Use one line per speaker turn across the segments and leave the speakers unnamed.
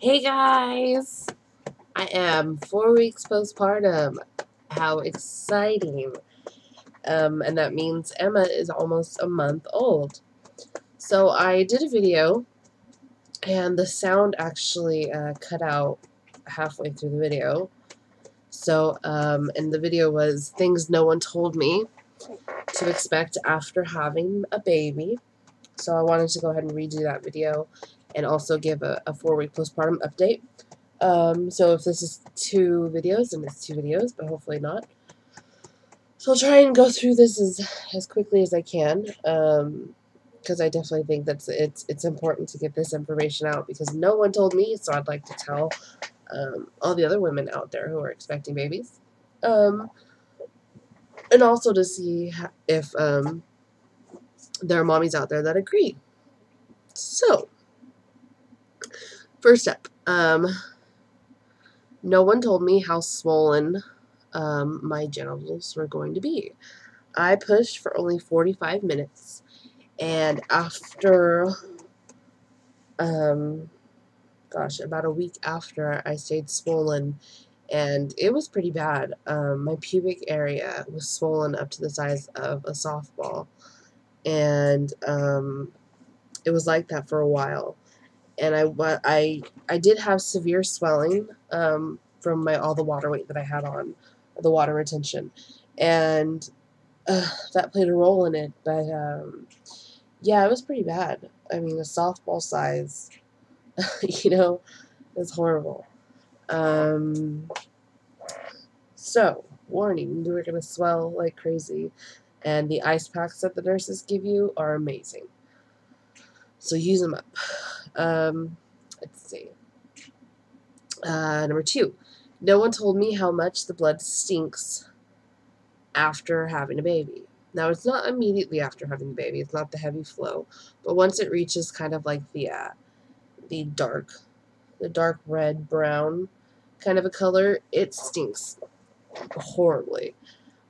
Hey guys! I am 4 weeks postpartum. How exciting. And that means Emma is almost a month old. So I did a video and the sound actually cut out halfway through the video. So, and the video was things no one told me to expect after having a baby. So I wanted to go ahead and redo that video and also give a 4-week postpartum update. So if this is 2 videos, then it's 2 videos, but hopefully not. So I'll try and go through this as quickly as I can, because I definitely think that it's important to get this information out because no one told me, so I'd like to tell all the other women out there who are expecting babies, and also to see if there are mommies out there that agree. So, first up, no one told me how swollen my genitals were going to be. I pushed for only 45 minutes, and after, about a week after, I stayed swollen, and it was pretty bad. My pubic area was swollen up to the size of a softball, and it was like that for a while. And I did have severe swelling from all the water weight that I had on, the water retention, and that played a role in it. But yeah, it was pretty bad. I mean, a softball size, is horrible. So, warning, you are going to swell like crazy, and the ice packs that the nurses give you are amazing. So use them up. Let's see. Number 2, no one told me how much the blood stinks after having a baby. Now, it's not immediately after having a baby. It's not the heavy flow. But once it reaches kind of like the dark red, brown kind of a color, it stinks horribly.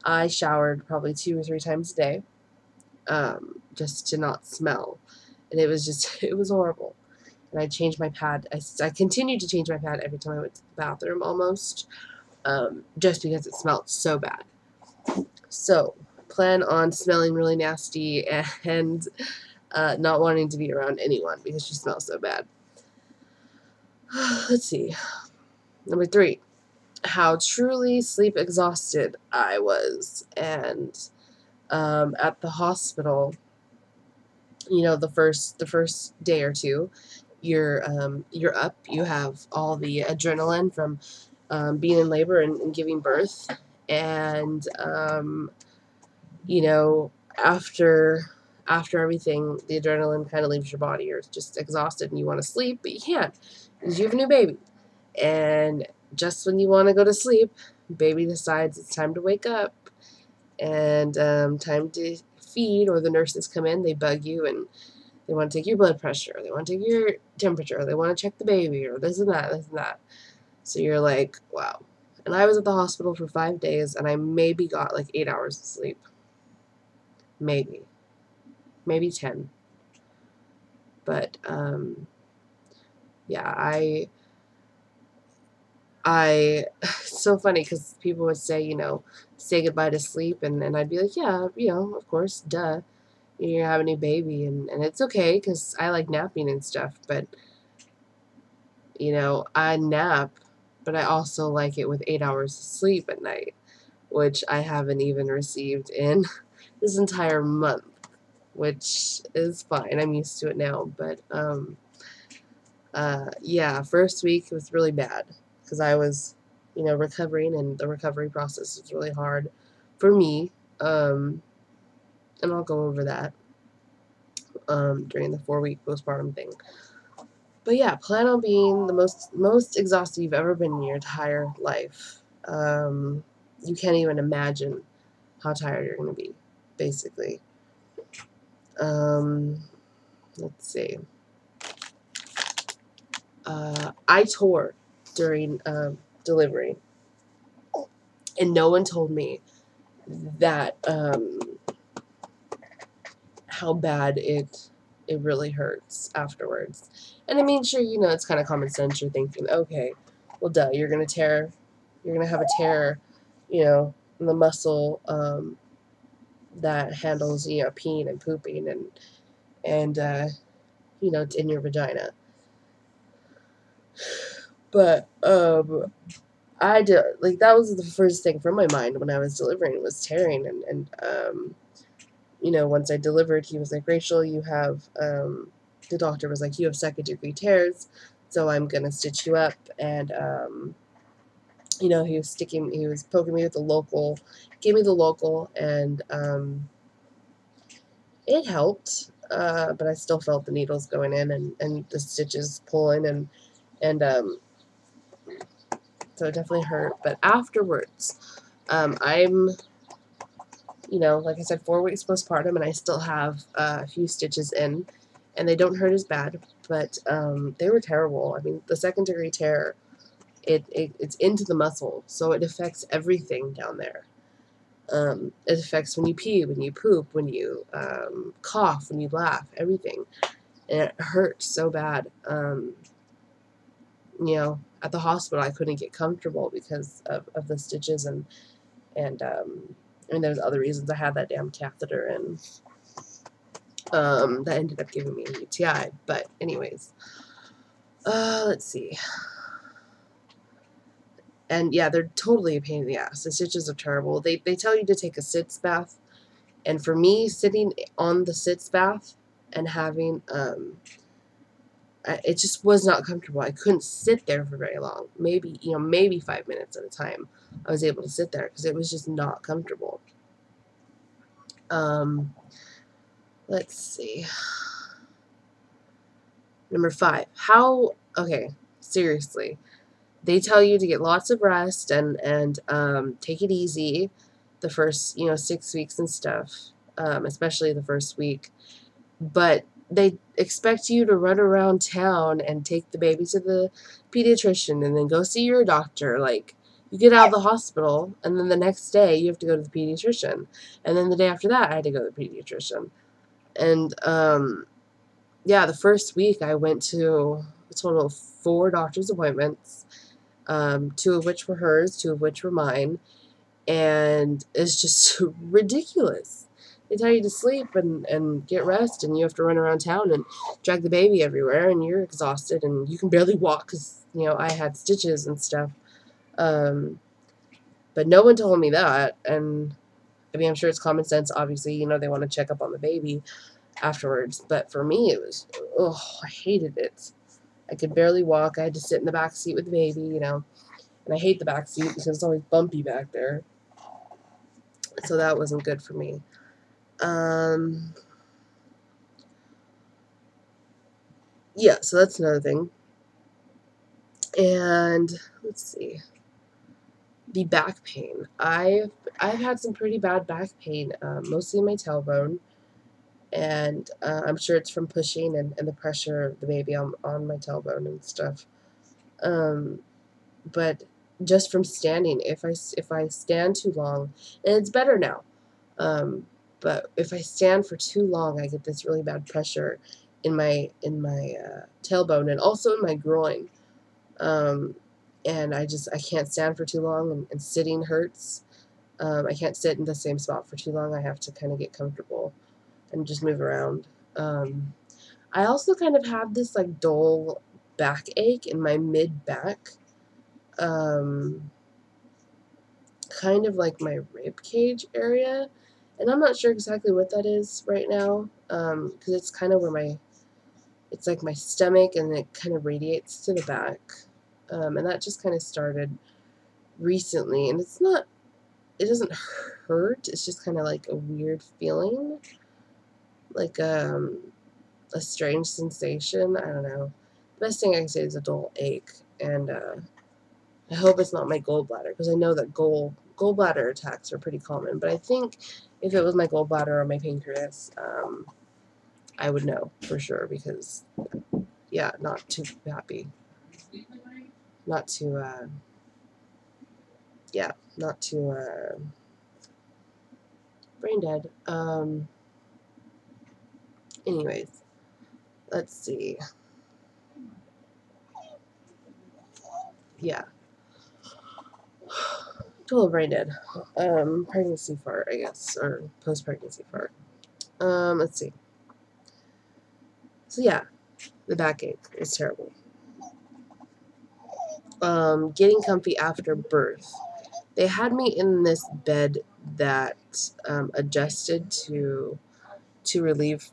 I showered probably 2 or 3 times a day just to not smell. And it was horrible. And I changed my pad. I continued to change my pad every time I went to the bathroom almost, just because it smelled so bad. So, plan on smelling really nasty and not wanting to be around anyone because she smells so bad. Let's see. Number 3, how truly sleep exhausted I was. And at the hospital, the first day or 2, you're up. You have all the adrenaline from being in labor and giving birth, and after everything, the adrenaline kind of leaves your body. You're just exhausted and you want to sleep, but you can't because you have a new baby. And just when you want to go to sleep, baby decides it's time to wake up and time to feed, or the nurses come in, they bug you, and they want to take your blood pressure, they want to take your temperature, they want to check the baby, or this and that. So you're like, wow. And I was at the hospital for 5 days, and I maybe got like 8 hours of sleep. Maybe 10. But yeah, it's so funny because people would say, say goodbye to sleep, and I'd be like, yeah, of course, duh. You're having a baby, and it's okay because I like napping and stuff, but I nap, but I also like it with 8 hours of sleep at night, which I haven't even received in this entire month, which is fine. I'm used to it now, but yeah, first week was really bad because I was, recovering, and the recovery process was really hard for me, and I'll go over that during the 4-week postpartum thing. But yeah, plan on being the most exhausted you've ever been in your entire life. You can't even imagine how tired you're going to be, basically. Let's see. I tore during delivery, and no one told me that how bad it it really hurts afterwards. And I mean, sure, you know, it's kind of common sense. You're thinking, okay, well, duh, you're gonna have a tear, you know, in the muscle that handles, you know, peeing and pooping and you know, it's in your vagina. But I did, like, that was the first thing from my mind when I was delivering, was tearing. And you know, once I delivered, he was like, Rachel, you have, the doctor was like, you have second-degree tears, so I'm going to stitch you up. And, you know, he was poking me with the local, gave me the local, and it helped. But I still felt the needles going in and the stitches pulling, and so it definitely hurt. But afterwards, I'm, you know, like I said, 4 weeks postpartum, and I still have a few stitches in, and they don't hurt as bad, but they were terrible. I mean, the second-degree tear, it's into the muscle, so it affects everything down there. It affects when you pee, when you poop, when you cough, when you laugh, everything. And it hurts so bad. You know, at the hospital, I couldn't get comfortable because of the stitches, and there's other reasons. I had that damn catheter in. That ended up giving me a UTI. But anyways, let's see. And yeah, they're totally a pain in the ass. The stitches are terrible. They tell you to take a sitz bath, and for me, sitting on the sitz bath and having it just was not comfortable. I couldn't sit there for very long. Maybe, you know, maybe 5 minutes at a time I was able to sit there because it was just not comfortable. Let's see. Number 5. Okay, seriously. They tell you to get lots of rest and take it easy the first, you know, 6 weeks and stuff, especially the first week. But they expect you to run around town and take the baby to the pediatrician and then go see your doctor. Like, you get out of the hospital, and then the next day you have to go to the pediatrician. And then the day after that, I had to go to the pediatrician. And, yeah, the first week I went to a total of 4 doctor's appointments, 2 of which were hers, 2 of which were mine, and it's just ridiculous. They tell you to sleep and get rest, and you have to run around town and drag the baby everywhere, and you're exhausted, and you can barely walk because, you know, I had stitches and stuff. But no one told me that, and I mean, I'm sure it's common sense. Obviously, you know, they want to check up on the baby afterwards, but for me, it was, oh, I hated it. I could barely walk. I had to sit in the back seat with the baby, you know, and I hate the back seat because it's always bumpy back there. So that wasn't good for me. Yeah, so that's another thing. And let's see. The back pain. I've had some pretty bad back pain, mostly in my tailbone, and I'm sure it's from pushing and the pressure of the baby on my tailbone and stuff. But just from standing, if I stand too long, and it's better now. But if I stand for too long, I get this really bad pressure in my tailbone and also in my groin. And I can't stand for too long, and sitting hurts. I can't sit in the same spot for too long. I have to kind of get comfortable and just move around. I also kind of have this like dull backache in my mid back. Kind of like my rib cage area, and I'm not sure exactly what that is right now, because it's kind of where it's like my stomach, and it kind of radiates to the back, and that just kind of started recently, and it doesn't hurt, it's just kind of like a weird feeling, like a strange sensation, I don't know. The best thing I can say is a dull ache, and I hope it's not my gallbladder, because I know that gallbladder attacks are pretty common. But I think if it was my gallbladder or my pancreas, I would know for sure, because, yeah, not too happy. Not too, yeah, not too, brain dead. Anyways, let's see. Yeah. Total brain dead. Pregnancy fart, I guess, or post-pregnancy fart. Let's see. So yeah, the backache is terrible. Getting comfy after birth. They had me in this bed that adjusted to relieve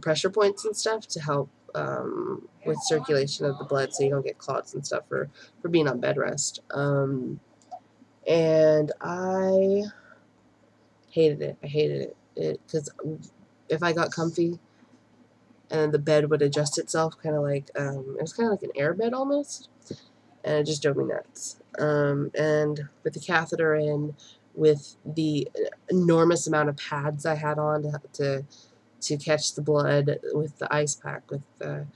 pressure points and stuff to help with circulation of the blood, so you don't get clots and stuff for being on bed rest. And I hated it. I hated it because if I got comfy and the bed would adjust itself, kind of like it was kind of like an air bed almost, and it just drove me nuts. And with the catheter in, with the enormous amount of pads I had on to catch the blood, with the ice pack, with the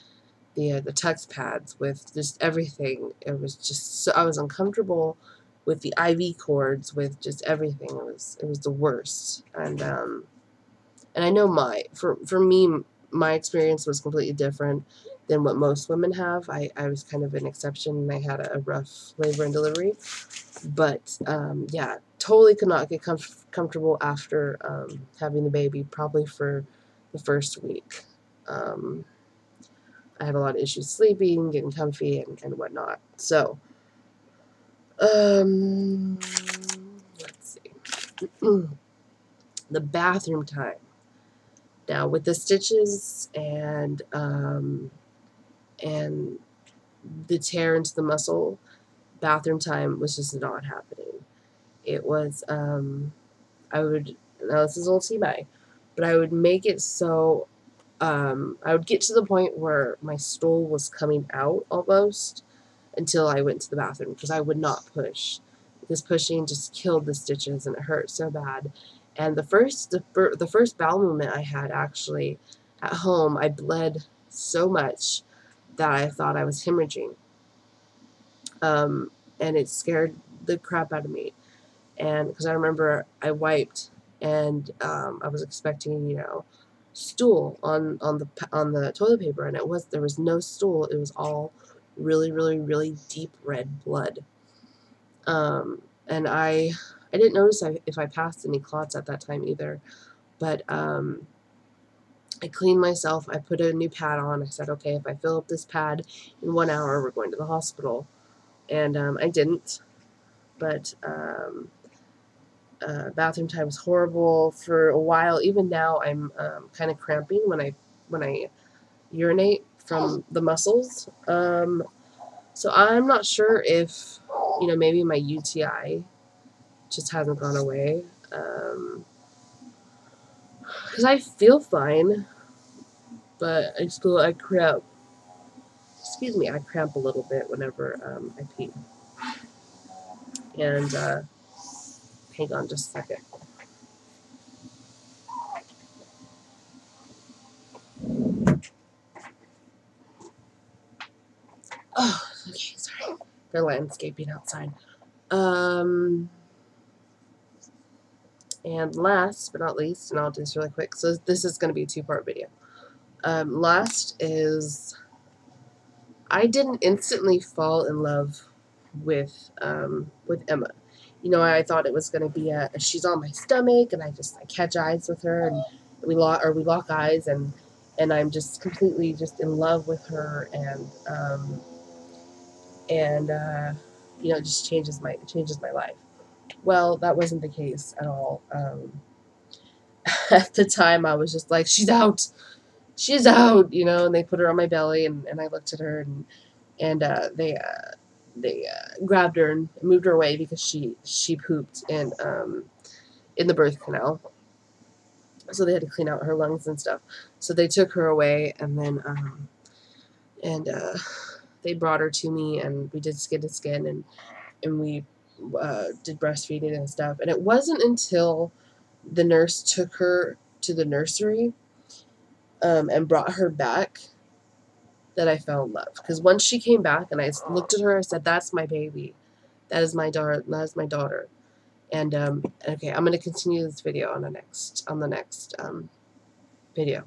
tux pads, with just everything, it was just so, I was uncomfortable with the IV cords, with just everything. It was the worst. And I know for me, my experience was completely different than what most women have. I was kind of an exception, and I had a rough labor and delivery. But yeah, totally could not get comfortable after having the baby, probably for the first week. I had a lot of issues sleeping, getting comfy, and whatnot. So, let's see. The bathroom time. Now, with the stitches and the tear into the muscle, bathroom time was just not happening. It was, I would, now this is a little TMI, but I would make it so, I would get to the point where my stool was coming out almost until I went to the bathroom, because I would not push, because pushing just killed the stitches and it hurt so bad. And the first bowel movement I had, actually at home, I bled so much that I thought I was hemorrhaging, and it scared the crap out of me. And because I remember I wiped, and I was expecting, stool on the toilet paper, and there was no stool. It was all really, really, really deep red blood. And I didn't notice if I passed any clots at that time either, but I cleaned myself. I put a new pad on. I said, okay, if I fill up this pad in 1 hour, we're going to the hospital. And I didn't, but bathroom time was horrible for a while. Even now, I'm kind of cramping when I urinate from the muscles. So I'm not sure if, maybe my UTI just hasn't gone away. Because I feel fine, but I cramp. Excuse me, I cramp a little bit whenever I pee. And hang on just a second. Oh, okay, sorry. They're landscaping outside. And last but not least, and I'll do this really quick. So this is going to be a 2-part video. Last is, I didn't instantly fall in love with Emma. I thought it was going to be she's on my stomach, and I catch eyes with her, and we lock eyes, and I'm just completely just in love with her, and it just changes my life. Well, that wasn't the case at all. At the time, I was just like, she's out, and they put her on my belly, and I looked at her, and they grabbed her and moved her away because she pooped in the birth canal, so they had to clean out her lungs and stuff. So they took her away, and then they brought her to me, and we did skin to skin, and we did breastfeeding and stuff. And it wasn't until the nurse took her to the nursery and brought her back that I fell in love. Because once she came back and I looked at her, I said, "That's my baby. That is my daughter. That is my daughter." And okay, I'm going to continue this video on the next video.